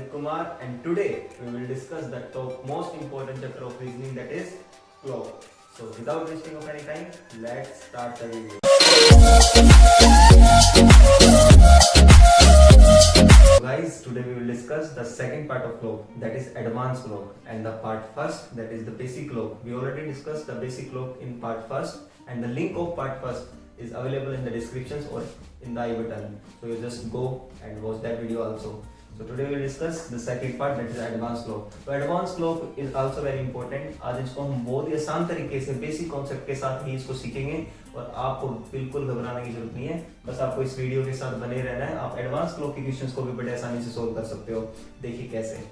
Adit Kumar, and today we will discuss the most important chapter of reasoning, that is clock. So without wasting of any time, let's start the video. Guys, today we will discuss the second part of clock, that is advanced clock, and the part first, that is the basic clock. We already discussed the basic clock in part first, and the link of part first is available in the descriptions or in the I button. So you just go and watch that video also. So today we will discuss the second part, that is advanced clock. So advanced clock is also very important. आज इसको हम बहुत ही आसान तरीके से basic concept के साथ ही इसको सीखेंगे और आपको बिल्कुल घबराने की जरूरत नहीं है, बस आपको इस वीडियो के साथ बने रहना है। आप एडवांस क्लॉक के क्वेश्चंस को भी बड़े आसानी से सोल्व कर सकते हो। देखिए कैसे।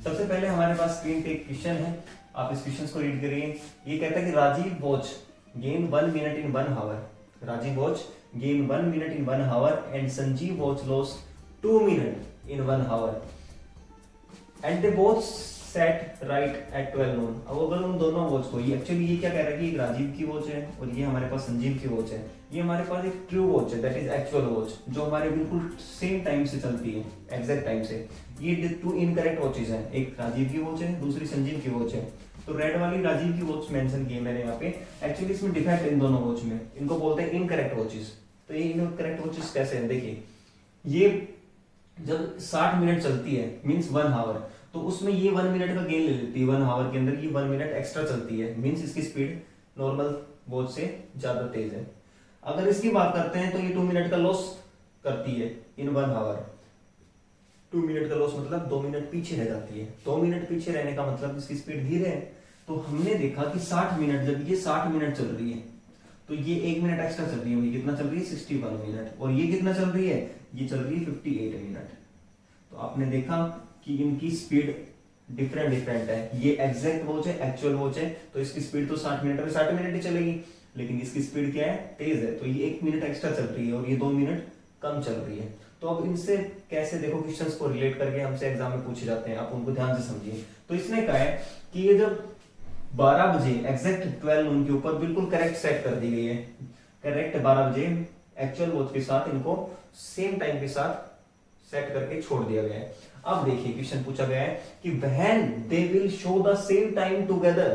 सबसे पहले हमारे पास स्क्रीन पे एक क्वेश्चन है, आप इस क्वेश्चन को रीड करिए। ये कहता है कि Rajiv watch gain 1 minute in 1 hour. Rajiv watch gain 1 minute in 1 hour and Sanjeev watch loss 2 minute in 1 hour and they both set right at 12 noon। अब अगर उन दोनों वॉच को, ये एक्चुअली ये क्या कह रहा है कि एक राजीव की वॉच है और ये हमारे पास संजीव की वॉच है। ये हमारे पास एक ट्रू वॉच है, दैट इज एक्चुअल वॉच, जो हमारे बिल्कुल सेम टाइम से चलती है, एग्जैक्ट टाइम से। ये टू इनकरेक्ट वॉचेस हैं, एक राजीव की वॉच है, दूसरी संजीव की वॉच है। तो रेड वाली राजीव की वॉच मेंशन की है मैंने यहाँ पे। एक्चुअली इसमें डिफेक्ट इन दोनों वॉच में, इनको बोलते हैं इनकरेक्ट वॉचेस। तो ये इनकरेक्ट वॉचेस कैसे हैं, देखिए। ये जब 60 मिनट चलती है मींस 1 आवर, तो उसमें ये 1 मिनट का गेन ले लेती है। 1 आवर के अंदर ये 1 मिनट एक्स्ट्रा चलती है, मींस इसकी स्पीड नॉर्मल वॉच से ज्यादा तेज है। अगर इसकी बात करते हैं तो ये 2 मिनट का लॉस करती है इन 1 आवर। 2 मिनट का लॉस मतलब 2 मिनट पीछे रह जाती है। 2 मिनट पीछे रहने का मतलब इसकी स्पीड धीरे है। तो हमने देखा कि 60 मिनट, जब ये 60 मिनट चल रही है तो ये 1 मिनट एक्स्ट्रा चल रही है। ये कितना चल रही है, 61 मिनट। और ये कितना चल रही है, ये चल रही है 58 मिनट। तो आपने देखा कि इनकी स्पीड डिफरेंट है। ये एग्जैक्ट वॉच है, एक्चुअल वॉच है, तो इसकी स्पीड तो 60 मिनट में 60 मिनट ही चलेगी, लेकिन इसकी स्पीड क्या है, तेज है। तो ये 1 मिनट एक्स्ट्रा चल रही है और ये 2 मिनट कम चल रही है। तो अब इनसे कैसे, देखो क्वेश्चंस को रिलेट करके हमसे एग्जाम में पूछे जाते हैं, आप उनको ध्यान से समझिए। तो इसने कहा है कि ये जब 12 बजे एग्जैक्ट 12 नून के ऊपर बिल्कुल करेक्ट सेट कर दी गई है, करेक्ट 12 बजे एक्चुअल वॉच के साथ इनको सेम टाइम के साथ सेट करके छोड़ दिया गया है। अब देखिए क्वेश्चन पूछा गया है कि when they will show the same time together.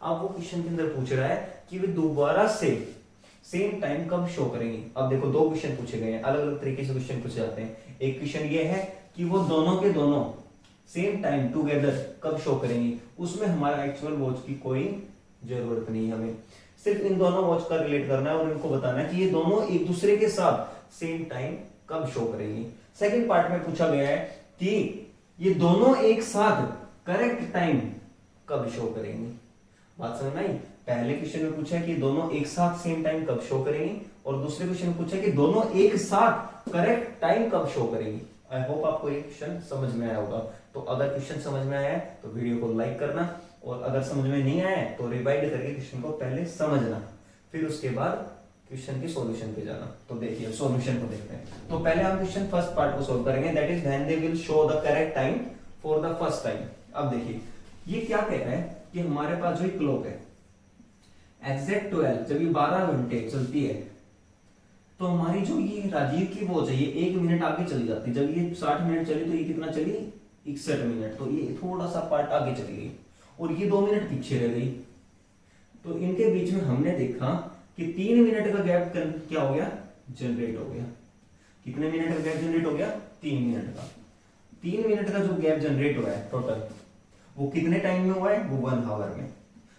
अब वो क्वेश्चन के अंदर पूछ रहा है कि वे दोबारा से सेम टाइम कब शो करेंगे। अब देखो दो क्वेश्चन पूछे गए हैं, अलग अलग तरीके से क्वेश्चन पूछे जाते हैं। एक क्वेश्चन ये है कि वो दोनों के दोनों सेम टाइम टुगेदर कब शो करेंगी। उसमें हमारा एक्चुअल वॉच की कोई जरूरत नहीं है, हमें सिर्फ इन दोनों वॉच का रिलेट करना है और इनको बताना है कि ये दोनों एक दूसरे के साथ सेम टाइम कब शो करेंगी। सेकंड पार्ट में पूछा गया है कि ये दोनों एक साथ करेक्ट टाइम कब शो करेंगी। बात समझ में आई। पहले क्वेश्चन में पूछा है कि दोनों एक साथ सेम टाइम कब शो करेंगी, और दूसरे क्वेश्चन में पूछा है कि दोनों एक साथ करेक्ट टाइम कब शो करेंगी। आई होप आपको ये क्वेश्चन समझ में आया होगा। तो अगर क्वेश्चन समझ में आया है तो वीडियो को लाइक करना, और अगर समझ में नहीं आया है तो रिवाइड करके क्वेश्चन को पहले समझना, फिर उसके बाद क्वेश्चन के सॉल्यूशन पे जाना। तो देखिए सॉल्यूशन को देखते हैं। तो पहले हम क्वेश्चन फर्स्ट पार्ट को सोल्व करेंगे, that is when they will show the correct time for the first time. अब देखिए ये क्या कह रहा है कि हमारे पास जो क्लॉक है एग्जैक्ट 12, जब ये 12 घंटे चलती है तो हमारी जो ये राजीव की वॉच है ये 1 मिनट आगे चली जाती है। जब ये 60 मिनट चली तो ये कितना चली, 61 मिनट। तो ये थोड़ा सा पार्ट आगे चली गई और ये 2 मिनट पीछे रह गई। तो इनके बीच में हमने देखा कि 3 मिनट का गैप क्या हो गया, जनरेट हो गया। कितने मिनट का गैप जनरेट हो गया, 3 मिनट का। 3 मिनट का जो गैप जनरेट हुआ है टोटल, वो कितने टाइम में हुआ है, वो 1 आवर में।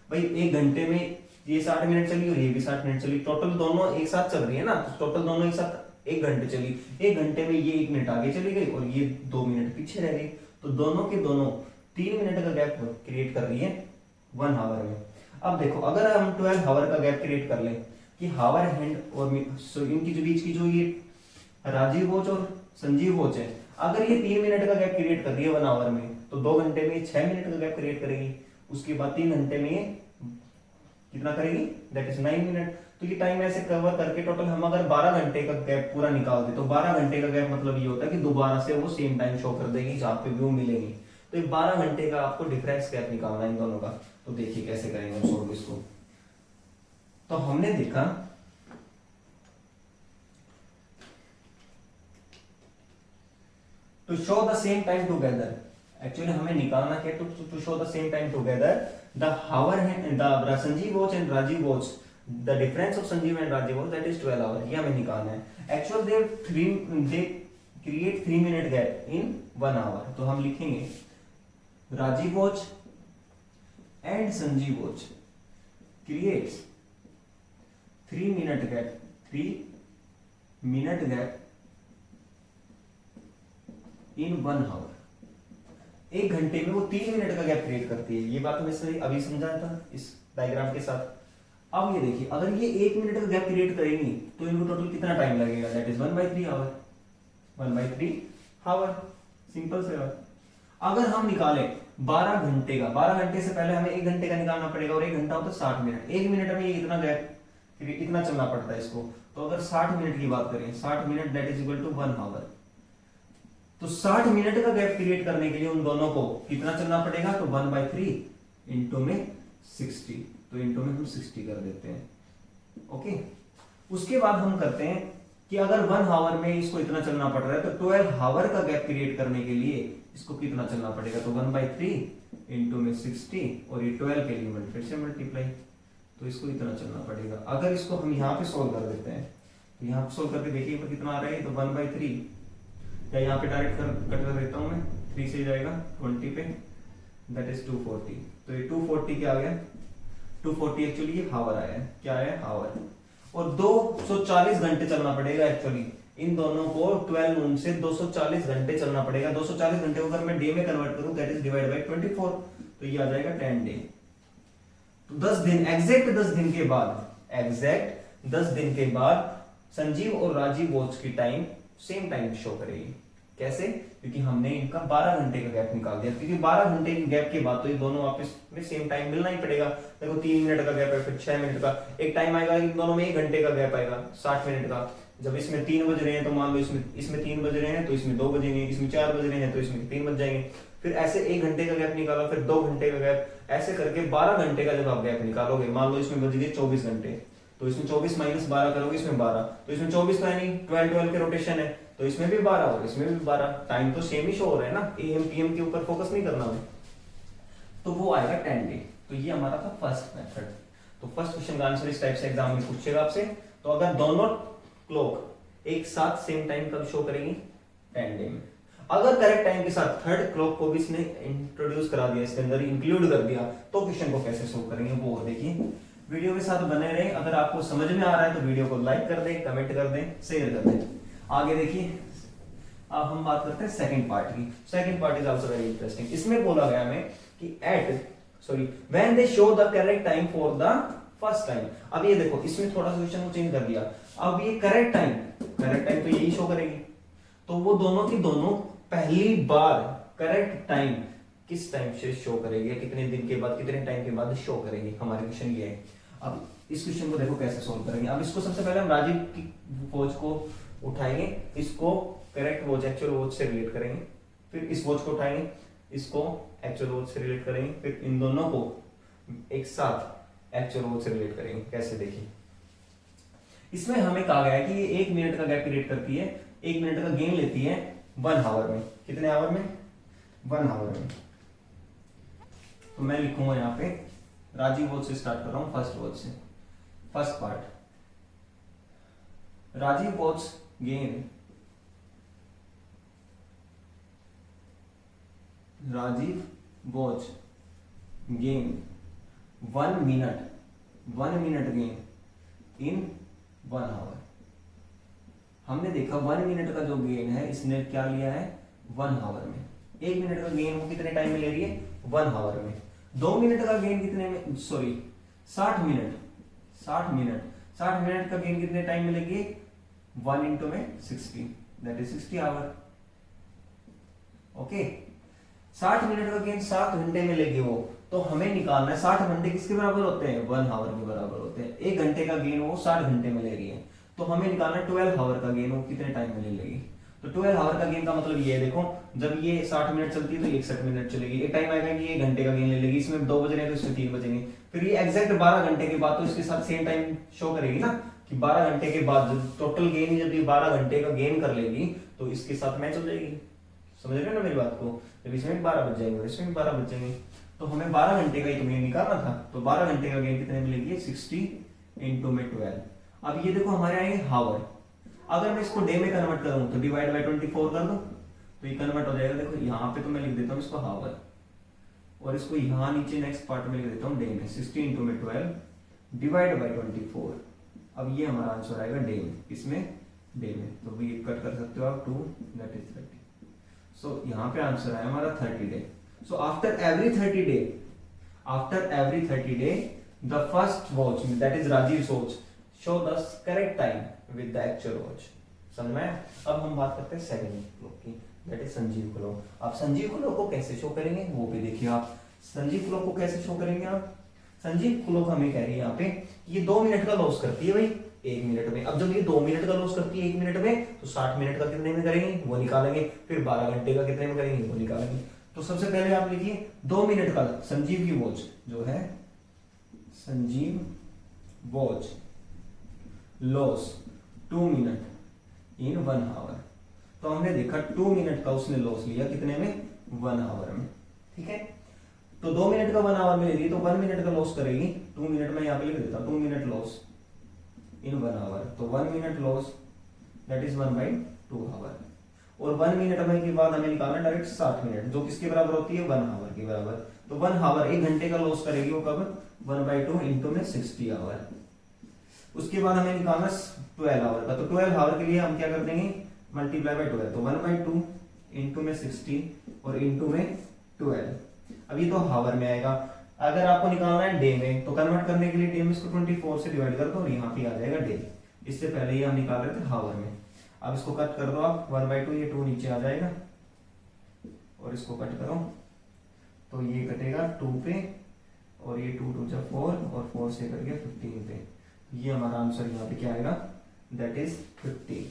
भाई 1 घंटे में ये 60 मिनट चली और ये भी 60 मिनट चली, टोटल दोनों एक साथ चल रही है ना, तो टोटल दोनों एक साथ 1 घंटे चली। 1 घंटे में ये 1 मिनट आगे चली गई और ये 2 मिनट पीछे रह गई। तो दोनों के दोनों 3 मिनट का गैप क्रिएट कर रही है 1 आवर में। अब देखो अगर हम 12 आवर का गैप क्रिएट कर लें कि हावर हैंड और इनकी जो बीच की जो ये राजीव वॉच और संजीव वॉच है, अगर ये 3 मिनट का गैप क्रिएट कर रही है 1 आवर में, तो 2 घंटे में 6 मिनट का गैप क्रिएट करेगी। उसके बाद 3 घंटे में कितना करेगी, दैट इज 9 मिनट। तो ये टाइम ऐसे कवर करके टोटल हम अगर 12 घंटे का गैप पूरा निकाल दे तो 12 घंटे का गैप मतलब ये होता है कि दोबारा से वो सेम टाइम शो कर देगी जहां पे व्यू मिलेगी। तो ये 12 घंटे का आपको डिफरेंस गैप निकालना है इन दोनों का। तो देखिए कैसे करेंगे हम सोल्व इसको। तो हमने देखा to show the same time together, actually हमें निकालना क्या to show the same time together the hour है the Sanjeev watch and Rajeev watch the difference of Sanjeev and Rajeev watch that is 12 hour, ये हमें निकालना है। Actual they create 3 minute gap in 1 hour, तो हम लिखेंगे Rajeev watch and Sanjeev watch creates 3 minute gap, 3 minute gap in 1 our. 1 घंटे में वो 3 मिनट का गैप क्रिएट करती है। ये बात हमें सही अभी समझाया था इस डायग्राम के साथ। अब ये देखिए, अगर ये 1 मिनट का गैप क्रिएट करेंगी तो इनको टोटल कितना टाइम लगेगा, that is 1/3 hour, 1/3 hour, simple से बात। अगर हम निकालें 12 घंटे का, 12 घंटे से पहले हमें 1 घंटे का निकालना पड़ेगा और 1 घंटा होता है 60 मिनट। 1 मिनट में ये इतना गैप, इतना चलना पड़ता है इसको। तो अगर 60 मिनट की बात करें, 60 minute that is equal to 1 hour. तो 60 मिनट का गैप क्रिएट करने के लिए उन दोनों को कितना चलना पड़ेगा, तो 1/3 इंटू में 60, तो इंटू में हम 60 कर देते हैं। ओके, उसके बाद हम करते हैं कि अगर 1 आवर में इसको इतना चलना पड़ रहा है तो 12 आवर का गैप क्रिएट करने के लिए इसको कितना चलना पड़ेगा, तो 1/3 इंटू में 60 और ये 12 के लिए फिर से मल्टीप्लाई, तो इसको इतना चलना पड़ेगा। अगर इसको हम यहाँ पे सोल्व कर देते हैं तो यहाँ पे सोल्व करके देखिए पर कितना आ रहा है, तो 1/3 या यहाँ पे डायरेक्ट कट कर देता हूँ मैं, 3 से जाएगा 20 पे, दैट इज 240। तो ये 240 क्या आ गया, 240 एक्चुअली ये हावर आया है, क्या आया हावर। और 240 घंटे चलना पड़ेगा एक्चुअली इन दोनों को, 12 नून से 240 घंटे चलना पड़ेगा। 240 घंटे को अगर मैं डे में कन्वर्ट करूं दैट इज डिवाइड बाय 24, तो ये आ जाएगा 10 डे। तो 10 दिन, एग्जैक्ट 10 दिन के बाद, एग्जैक्ट 10 दिन के बाद संजीव और राजीव वॉच की टाइम सेम टाइम शो करेगी। कैसे, क्योंकि हमने इनका 12 घंटे का गैप निकाल दिया, क्योंकि 12 घंटे के गैप के बाद तो ये दोनों आपस में सेम टाइम मिलना ही पड़ेगा। देखो 3 मिनट का गैप है, फिर 6 मिनट का एक टाइम आएगा, इन दोनों में 1 घंटे का गैप आएगा 60 मिनट का। जब इसमें 3 बज रहे हैं तो मान लो इसमें 3 बज रहे हैं तो इसमें 2 बजेंगे, इसमें 4 बज रहे हैं तो इसमें 3 बज जाएंगे। फिर ऐसे 1 घंटे का गैप निकाला, फिर 2 घंटे का गैप, ऐसे करके 12 घंटे का जब आप गैप निकालोगे, मान लो इसमें बज गए 24 घंटे, तो इसमें 24 माइनस 12 करोगे, इसमें 12, तो इसमें 24 तो है नहीं, 12 के रोटेशन है, तो इसमें भी 12 और इसमें भी 12, टाइम तो सेम ही शो हो रहा है ना, एएम पीएम के ऊपर फोकस नहीं करना है। तो वो आएगा 10 डे। तो ये हमारा था फर्स्ट मेथड। तो फर्स्ट क्वेश्चन का आंसर इस टाइप से एग्जाम में पूछेगा आपसे। तो अगर दोनों क्लॉक एक साथ सेम टाइम कब शो करेंगी, 10 डे में। अगर करेक्ट टाइम के साथ थर्ड क्लॉक को भी इसने इंट्रोड्यूस करा दिया, इसके अंदर इंक्लूड कर दिया, तो क्वेश्चन को कैसे सोल्व करेंगे वो देखिए। वीडियो के साथ बने रहे। अगर आपको समझ में आ रहा है तो वीडियो को लाइक कर दें, कमेंट कर दें, शेयर कर दें। आगे देखिए, अब हम बात करते हैं सेकंड पार्ट की। Second part is also very interesting. इसमें बोला गया हमें कि when they show the correct time for the first time. अब ये देखो, इसमें थोड़ा सा क्वेश्चन को चेंज कर दिया। अब ये करेक्ट टाइम तो यही शो करेगी, तो वो दोनों की दोनों पहली बार करेक्ट टाइम किस टाइम से शो करेगी, कितने दिन के बाद, कितने टाइम के बाद शो करेगी, हमारे क्वेश्चन ये है। अब इस क्वेश्चन को देखो कैसे सोल्व करेंगे। अब इसको सबसे पहले हम राजीव की वॉच को उठाएंगे, इसको करेक्ट वॉच एक्चुअल वॉच से रिलेट करेंगे, फिर इस वॉच को उठाएंगे, इसको एक्चुअल वॉच से रिलेट करेंगे, फिर इन दोनों को एक साथ एक्चुअल वॉच से रिलेट करेंगे। कैसे देखिए, इसमें हमें कहा गया है कि ये 1 मिनट का गैप क्रिएट करती है, 1 मिनट का गेन लेती है 1 आवर में। कितने आवर में, 1 आवर में। तो मैं लिखूंगा यहाँ पे राजीव वॉच से स्टार्ट कर रहा हूं, फर्स्ट वॉच से। First part, Rajiv watch gain, Rajiv watch gain 1 minute gain in 1 hour. हमने देखा 1 मिनट का जो गेन है इसने क्या लिया है 1 आवर में। 1 मिनट का गेन वो कितने टाइम में ले रही है, 1 आवर में। 2 मिनट का गेन कितने में, 60 मिनट का गेन कितने टाइम में लेगी, 1 इंटू में 60, that is 60 hour. Okay, 60 minute का गेन 7 घंटे में लेगी वो, तो हमें निकालना है 60 घंटे किसके बराबर होते हैं, 1 आवर के बराबर होते हैं। 1 घंटे का गेन वो 60 घंटे में ले रही है, तो हमें निकालना है 12 आवर का गेन वो कितने टाइम में ले लेगी। तो 12 आवर का गेन का मतलब ये है, देखो जब ये 60 मिनट चलती है तो 61 मिनट चलेगी। एक टाइम आएगा कि 1 घंटे का गेन ले लेगी, इसमें 2 बज रहे हैं तो इसमें 3 बजेंगे। फिर ये एग्जैक्ट 12 घंटे के बाद तो इसके साथ सेम टाइम शो करेगी ना, कि 12 घंटे के बाद टोटल गेन जब ये 12 घंटे का गेन कर लेगी तो इसके साथ मैच हो जाएगी, समझ रहे हो ना मेरी बात को। जब इसमें 12 बज जाएंगे और इसमें भी 12 बज जाएंगे, तो हमें 12 घंटे का ही तो गेन निकालना था। तो 12 घंटे का गेन कितने मिलेगी, 60 इंटू में 12। अब ये देखो हमारे आएंगे हावर। अगर मैं इसको डे में कन्वर्ट करूं तो डिवाइड बाय 24 कर दो, तो ये कन्वर्ट हो जाएगा। देखो यहाँ पे तो मैं लिख देता हूँ इसको हावर, और इसको यहाँ नीचे नेक्स्ट पार्ट में लिख देता हूँ डे में। 60 इंटू में 12 डिवाइड बाय 24। अब ये हमारा आंसर आएगा डे में, इसमें डे में, तो भी कट कर सकते हो आप 2, दैट इज 30। सो यहाँ पे आंसर आया हमारा 30 day. So after every 30 day the first watch that is Rajiv watch show the correct time with the actual watch. समझ में? अब हम बात करते हैं सेकंड क्लॉक की, दैट इज संजीव क्लॉक। आप संजीव क्लॉक को कैसे शो करेंगे वो भी देखिए। आप संजीव क्लॉक को कैसे शो करेंगे, आप संजीव क्लॉक हमें कह रही है यहाँ पे ये 2 मिनट का लॉस करती है भाई 1 मिनट में। अब जब ये 2 मिनट का लॉस करती है 1 मिनट में, तो 60 मिनट का कितने में करेंगे वो निकालेंगे, फिर 12 घंटे का कितने में करेंगे वो निकालेंगे। तो सबसे पहले आप लिखिए 2 मिनट का संजीव की वॉच जो है Sanjeev watch loss 2 minute in 1 hour. तो हमने देखा 2 मिनट का उसने लॉस लिया कितने में, 1 आवर में। ठीक है, तो 2 मिनट का 1 आवर में ले रही तो 1 मिनट का लॉस करेगी 2 मिनट में। यहाँ पे लिख देता हूं 2 मिनट लॉस इन 1 आवर। तो 1 minute loss that is 1/2 hour. और 1 मिनट में के बाद हमें निकालना डायरेक्ट 60 मिनट, जो किसके बराबर होती है 1 आवर के बराबर। तो 1 आवर 1 घंटे का लॉस करेगी वो कब, 1/2 इंटू में 60 आवर। उसके बाद हमें निकालना 12 आवर का। तो 12 आवर के लिए हम क्या कर देंगे, मल्टीप्लाई बाय 12। तो 1/2 इंटू में 60 और इंटू में 12। अब ये तो हावर में आएगा। अगर आपको निकालना है डे में, तो कन्वर्ट करने के लिए डे में इसको 24 से डिवाइड कर दो और यहाँ पे आ जाएगा डे। इससे पहले ये हम निकाल रहे थे हावर में। अब इसको कट कर दो आप 1/2, ये 2 नीचे आ जाएगा और इसको कट करो तो ये कटेगा 2 पे, और ये 2 2 4 और 4 से कट गया 15 पे। ये हमारा आंसर यहाँ पे क्या आएगा, दैट इज 50।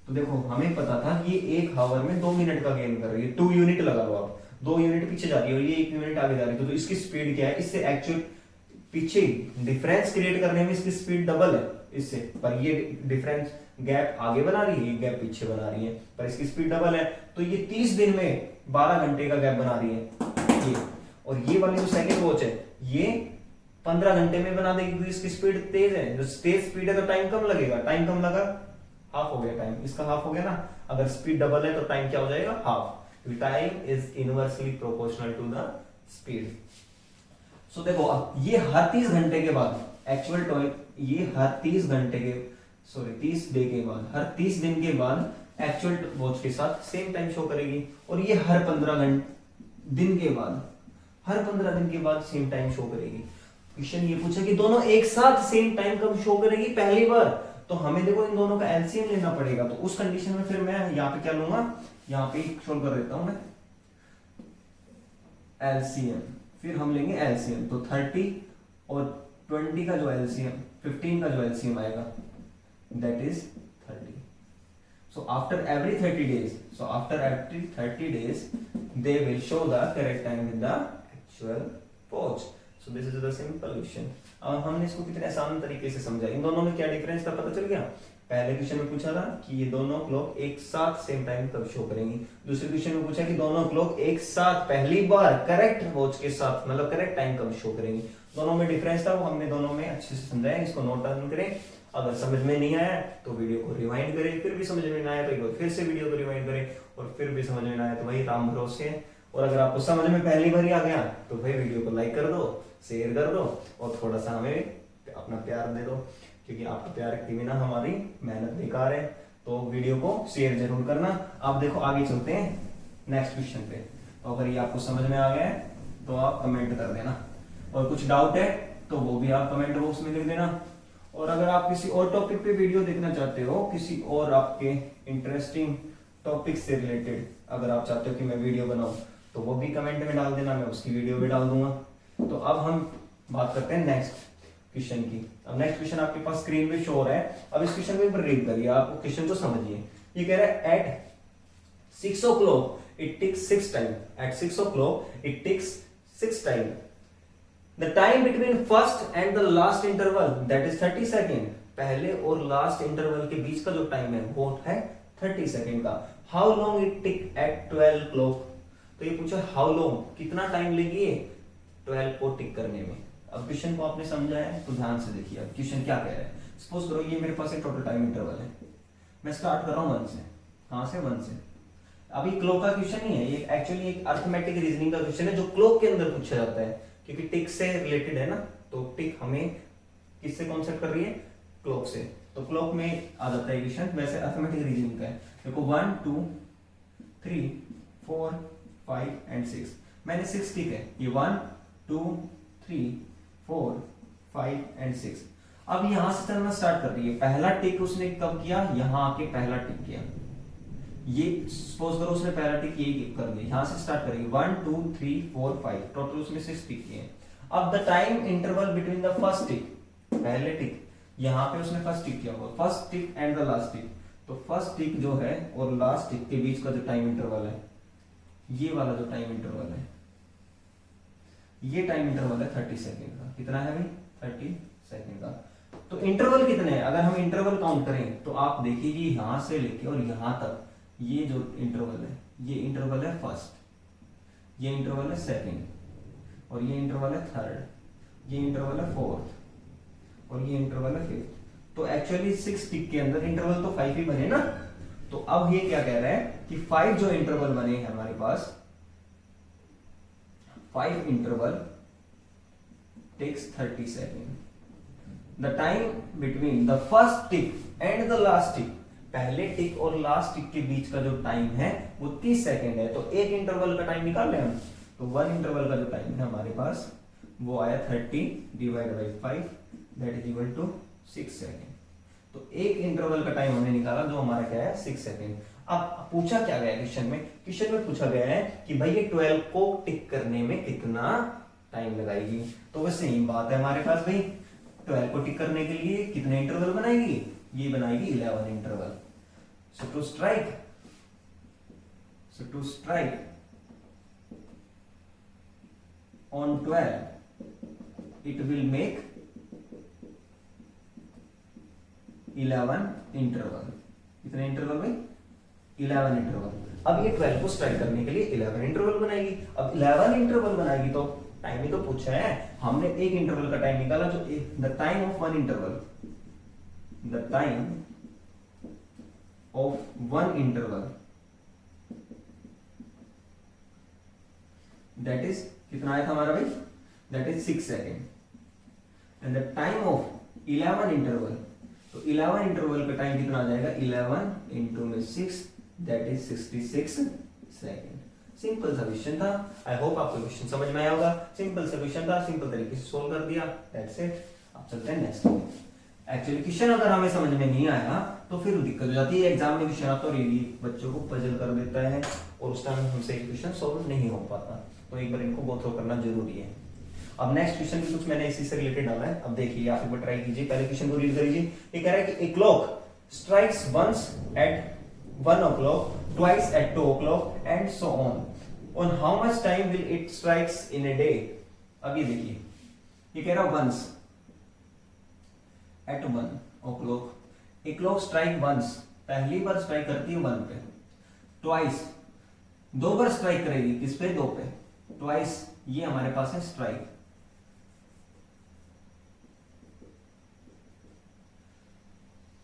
तो देखो हमें पता था ये 1 हावर में 2 मिनट का गेन कर रही है। 2 यूनिट लगा लो आप, 2 यूनिट पीछे जा रही है और ये 1 यूनिट आगे जा रही है। तो इसकी स्पीड क्या है, इससे एक्चुअल पीछे डिफरेंस क्रिएट करने में इसकी स्पीड डबल है इससे, पर ये डिफरेंस गैप आगे बना रही है, ये गैप पीछे बना रही है, पर इसकी स्पीड डबल है। तो ये 30 दिन में 12 घंटे का गैप बना रही है ये। और ये वाली जो सेकंड वॉच है ये 15 घंटे में बना देगी क्योंकि इसकी स्पीड तेज है। जो तेज स्पीड है तो टाइम कम लगेगा, टाइम कम लगा हाफ हो गया, टाइम इसका हाफ हो गया ना। अगर स्पीड डबल है तो टाइम क्या हो जाएगा, half. Time is inversely proportional to the speed. So देखो अब ये हर 30 घंटे के बाद एक्चुअल टाइम, ये हर 30 घंटे के 30 डे के बाद, हर 30 दिन के बाद एक्चुअल वॉच के साथ सेम टाइम शो करेगी। और ये हर 15 दिन के बाद, हर 15 दिन के बाद सेम टाइम शो करेगी। क्वेश्चन ये पूछा कि दोनों एक साथ सेम टाइम कब शो करेगी, पहली बार। तो हमें देखो इन दोनों का एलसीएम लेना पड़ेगा। तो उस कंडीशन में फिर मैं यहाँ पे क्या लूंगा, यहाँ पे सोल्व कर देता हूं मैं एलसीएम। फिर हम लेंगे एलसीएम। तो 30 और 20 का जो एलसीएम, 15 का जो एलसीएम आएगा that is 30। So after every 30 days, they will show the correct time with the actual watch. So this is the simple question. अब हमने इसको कितने आसान तरीके से समझा। इन दोनों में क्या डिफरेंस था पता चल गया। पहले क्वेश्चन में पूछा था कि ये दोनों क्लॉक एक साथ सेम टाइम कब शो करेंगी। दूसरे क्वेश्चन में पूछा कि दोनों क्लॉक एक साथ पहली बार करेक्ट वॉच के साथ, मतलब करेक्ट टाइम कब शो करेंगी। दोनों में डिफरेंस था, वो हमने दोनों में अच्छे से समझाया। इसको नोट डाउन करें। अगर समझ में नहीं आया तो वीडियो को रिवाइंड करें, फिर भी समझ में ना आया तो एक बार फिर से वीडियो को रिवाइंड करें, और फिर भी समझ में ना आया तो वही राम भरोसे है। और अगर आपको समझ में पहली बार ही आ गया तो भाई वीडियो को लाइक कर दो, शेयर कर दो और थोड़ा सा हमें अपना प्यार दे दो, क्योंकि आपका प्यार के बिना हमारी मेहनत बेकार है। तो वीडियो को शेयर जरूर करना। आप देखो आगे चलते हैं नेक्स्ट क्वेश्चन पे। तो अगर ये आपको समझ में आ गया है तो आप कमेंट कर देना, और कुछ डाउट है तो वो भी आप कमेंट बॉक्स में लिख देना। और अगर आप किसी और टॉपिक पे वीडियो देखना चाहते हो, किसी और आपके इंटरेस्टिंग टॉपिक से रिलेटेड अगर आप चाहते हो कि मैं वीडियो बनाऊं, तो वो भी कमेंट में डाल देना, मैं उसकी वीडियो भी डाल दूंगा। तो अब हम बात करते हैं नेक्स्ट क्वेश्चन की। अब नेक्स्ट क्वेश्चन आपके पास स्क्रीन पे शो हो रहा है। अब इस क्वेश्चन को एक बार रीड करिए, आप क्वेश्चन को समझिए। ये कह रहा है eight 6 o'clock it takes 6 time. At 6 o'clock it takes 6 time. The time between first and the last interval that is 30 second. पहले और लास्ट इंटरवल के बीच का जो टाइम है वो है 30 सेकेंड का। How long it tick at 12 clock, तो ये पूछा हाउ लॉन्ग, कितना टाइम लेगी 12 को टिक करने में। अब क्वेश्चन को आपने समझा है तो ध्यान से देखिए अब क्वेश्चन क्या कह रहा है। सपोज करो ये मेरे पास एक टोटल टाइम इंटरवल है, मैं स्टार्ट कर रहा हूँ 1 से। कहां से? 1 से। अभी क्लॉक का क्वेश्चन नहीं है ये, एक्चुअली एक अर्थमेटिक रीजनिंग का क्वेश्चन है जो क्लॉक के अंदर पूछा जाता है, क्योंकि टिक से रिलेटेड है ना, तो टिक हमें किससे कॉन्सेप्ट कर रही है? क्लॉक से। तो क्लॉक में आ जाता है क्वेश्चन, वैसे अर्थमेटिक रीजनिंग का है। देखो 1 2 3 4 5 एंड 6, मैंने 6 टिक है, ये 1 2 3 4 5 एंड 6। अब यहां से चलना स्टार्ट कर रही है। पहला टिक उसने कब किया? यहां आके पहला टिक किया। ये सपोज करो उसने पहला टिक ये कर दिया, यहां से स्टार्ट करेगी 1 2 3 4 5, टोटल उसने 6 टिक किए। अब the time interval between the first tick, पहले टिक यहां पे उसने फर्स्ट टिक किया होगा, first tick and the last tick, तो फर्स्ट टिक जो है और लास्ट टिक के बीच का जो टाइम इंटरवल है, ये वाला जो टाइम इंटरवल है, ये टाइम इंटरवल है 30 सेकेंड का। कितना है भाई? 30 सेकेंड का। तो इंटरवल कितने हैं? अगर हम इंटरवल काउंट करें तो आप देखिए यहां से लेके और यहां तक ये जो इंटरवल है, ये इंटरवल है फर्स्ट, ये इंटरवल है सेकंड, और ये इंटरवल है थर्ड, ये इंटरवल है फोर्थ, और ये इंटरवल है फिफ्थ। तो एक्चुअली 6 टिक के अंदर इंटरवल तो 5 ही बने ना। तो अब ये क्या कह रहा है कि 5 जो इंटरवल बने हैं हमारे पास, 5 interval takes 30 second. The time between the first tick and the last tick, पहले टिक और लास्ट टिक के बीच का जो टाइम है वो 30 सेकेंड है। तो एक इंटरवल का टाइम निकाल लें हम, तो 1 इंटरवल का जो टाइम है हमारे पास वो आया 30 divide by 5, that is equal to 6 second. तो एक इंटरवल का टाइम हमने निकाला जो हमारा क्या है? 6 सेकेंड। अब पूछा क्या गया क्वेश्चन में? क्वेश्चन में पूछा गया है कि भाई ये 12 को टिक करने में कितना टाइम लगाएगी। तो वैसे ही बात है हमारे पास भाई, 12 को टिक करने के लिए कितने इंटरवल बनाएगी? ये बनाएगी 11 interval. So to strike on 12, it will make 11 interval. कितने इंटरवल भाई? 11 इंटरवल। अब ये 12 को स्ट्राइक करने के लिए 11 इंटरवल बनाएगी। अब 11 इंटरवल बनाएगी तो टाइम ही तो पूछा है, हमने एक इंटरवल का टाइम निकाला जो the time of one interval, the time of one interval, that is कितना आया था हमारा भाई? that is 6 second. and the time of 11 interval, तो 11 इंटरवल का टाइम कितना आ जाएगा? 11 इंटू में 6, that is 66 सेकेंड। सिंपल सा क्वेश्चन था। आई होप आपको क्वेश्चन समझ में आया होगा। सिंपल सा क्वेश्चन था, सिंपल तरीके से सोल्व कर दिया, दैट्स इट। अब चलते हैं नेक्स्ट। एक्चुअली क्वेश्चन अगर हमें समझ में नहीं आया तो फिर दिक्कत हो जाती है। एग्जाम में क्वेश्चन आता है बच्चों को पजल कर देता है और उस टाइम हमसे क्वेश्चन सॉल्व नहीं हो पाता, तो एक बार इनको गो थ्रू करना जरूरी है। अब नेक्स्ट क्वेश्चन भी कुछ मैंने इसी से रिलेटेड डाला है। अब देखिए आप एक बार ट्राई कीजिए, पहले क्वेश्चन को रीड करिए। ये कह रहा है कि a clock strikes once at 1 o'clock, twice at 2 o'clock and so on how much time will it strikes in a day? अब ये देखिए, ये कह रहा है once at 1 o'clock, a clock strike once, पहली बार स्ट्राइक करती है 1 पे, ट्वाइस, 2 बार स्ट्राइक करेगी, किस पे? 2 पे, ट्वाइस, ये हमारे पास है strike.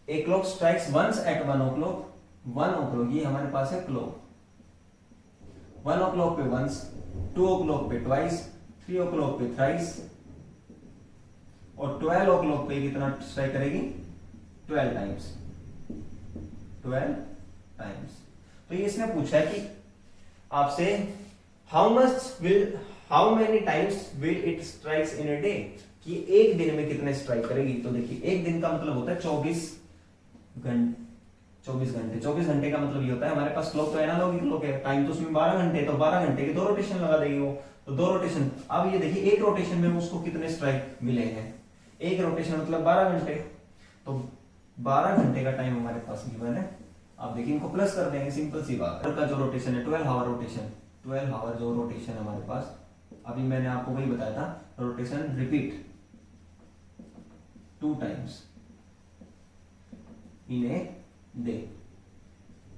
A clock strikes once at 1 o'clock, 1 o'clock ये हमारे पास है क्लॉक, 1 o'clock पे वंस, 2 o'clock पे ट्वाइस, 3 o'clock पे थ्राइस, और 12 o'clock पे कितना स्ट्राइक करेगी? 12 टाइम्स, 12 टाइम्स। तो ये इसने पूछा है कि आपसे how many times will it strikes in a day, कि एक दिन में कितने स्ट्राइक करेगी। तो देखिए एक दिन का मतलब होता है 24 घंटे, 24 घंटे का मतलब ये होता है, हमारे पास क्लॉक तो एनालॉग क्लॉक है, टाइम तो उसमें 12 घंटे, तो 12 घंटे के 2 रोटेशन लगा देगी वो, तो 2 रोटेशन। अब ये देखिए एक रोटेशन में उसको कितने स्ट्राइक मिले हैं, एक रोटेशन मतलब 12 घंटे, तो 12 घंटे का टाइम हमारे पास गिवन है। आप देखिए इनको प्लस कर देंगे, सिंपल सी बात है। का जो रोटेशन है 12 आवर रोटेशन, 12 आवर जो रोटेशन हमारे पास, अभी मैंने आपको वही बताया था, rotation repeat 2 times, in a day,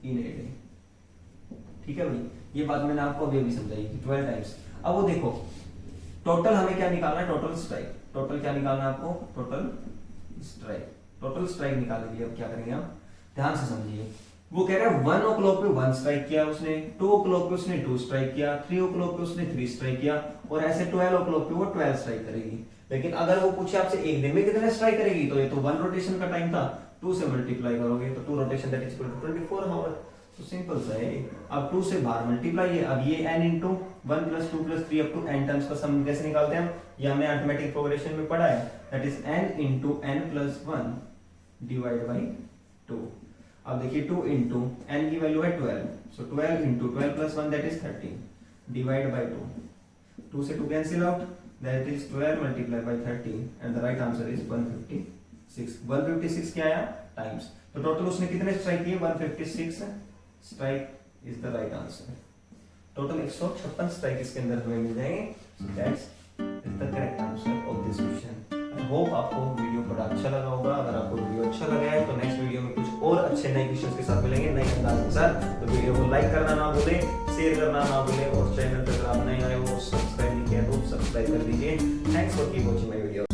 in a day. ठीक है भाई, ये बात मैंने आपको अभी समझाई 12 टाइम्स। अब वो देखो टोटल हमें क्या निकालना है, टोटल स्ट्राइक। टोटल क्या निकालना है आपको, टोटल स्ट्राइक। टोटल स्ट्राइक निकालने के लिए अब क्या करेंगे आप, ध्यान से समझिए। वो कह रहा है 1 o'clock पे 1 स्ट्राइक किया उसने, 2 o'clock पे उसने 2 स्ट्राइक किया, 3 o'clock पे उसने 3 स्ट्राइक किया, और ऐसे 12 o'clock पे वो 12 स्ट्राइक करेगी। लेकिन अगर वो पूछे आपसे एक दिन में कितने स्ट्राइक करेगी, तो ये तो 1 रोटेशन का टाइम था, 2 से मल्टीप्लाई करोगे तो 2 rotation that is equal to 24 hour. तो सिंपल सा है। अब 2 से बाहर मल्टीप्लाई है, अब ये n into 1 plus 2 plus 3 up to n times का सम कैसे निकालते हैं हम, ये हमने अरिथमेटिक प्रोग्रेशन में पढ़ा है, that is n into n plus 1 divide by 2। अब देखिए 2 इंटू n की वैल्यू है 12, सो 12 into 12 plus 1 that is 13 divide by 2। 2 से 2 cancel out, that is 12 multiply by 13 and the right answer is 156। 156 क्या आया, टाइम्स। तो टोटल उसने कितने स्ट्राइक किए, 156 strike is the right answer. Total 156 strike इसके अंदर हमें मिल जाएंगे, so that's is the correct answer of this question. I hope आपको वीडियो बड़ा अच्छा लगा होगा। अगर आपको वीडियो अच्छा लगा है तो नेक्स्ट वीडियो में कुछ और अच्छे नए क्वेश्चंस के साथ मिलेंगे, नए अंदाज के साथ। तो वीडियो को लाइक करना ना भूले, शेयर करना ना भूले, और चैनल पर अगर आप नए आए हो सब्सक्राइब नहीं किया तो सब्सक्राइब कर दीजिए। Thanks for keep watching my video.